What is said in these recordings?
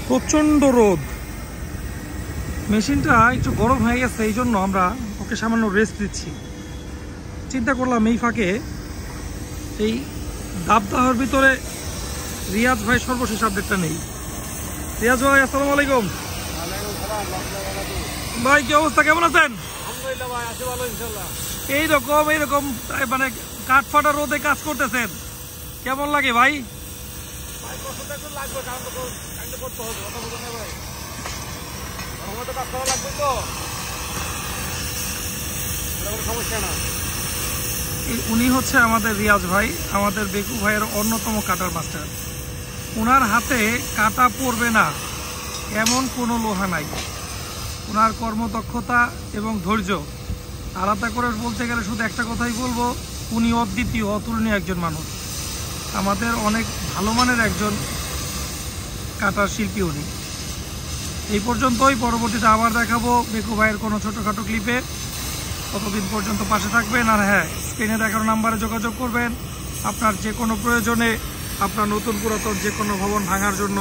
প্রচন্ড রোদ, মেশিনটা একটু গরম হয়ে গেছে, এই জন্য আমরা ওকে সামান্য রেস্ট দিচ্ছি। চিন্তা করলাম এই ফাঁকে এই দাবদাহের ভিতরে রিয়াজ ভাই সর্বশেষ আপডেটটা নেই। রিয়াজ ভাই আসসালামু আলাইকুম। ভাই কি অবস্থা, কেমন আছেন? এইরকম মানে কাঠ ফাটা রোদে কাজ করতেছেন, কেমন লাগে ভাই? উনি হচ্ছে আমাদের রিয়াজ ভাই, আমাদের বেকু ভাইয়ের অন্যতম কাটার মাস্টার। ওনার হাতে কাটা পড়বে না এমন কোনো লোহা নাই। ওনার কর্মদক্ষতা এবং ধৈর্য আলাদা করে বলতে গেলে শুধু একটা কথাই বলবো, উনি অদ্বিতীয়, অতুলনীয় একজন মানুষ। আমাদের অনেক ভালো মানের একজন কাটার শিল্পী উনি। এই পর্যন্তই, পরবর্তীতে আবার দেখাবো বেকু ভাইয়ের কোনো ছোটোখাটো ক্লিপে। ততদিন পর্যন্ত পাশে থাকবেন, আর হ্যাঁ, স্ক্রিনে দেখানো নাম্বারে যোগাযোগ করবেন আপনার যে কোনো প্রয়োজনে। আপনার নতুন পুরাতন যে কোনো ভবন ভাঙার জন্য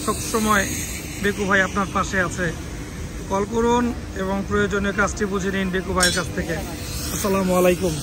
সবসময় বেকু ভাই আপনার পাশে আছে। কল করুন এবং প্রয়োজনীয় কাজটি বুঝে নিন বেকু ভাইয়ের কাছ থেকে। আসসালামু আলাইকুম।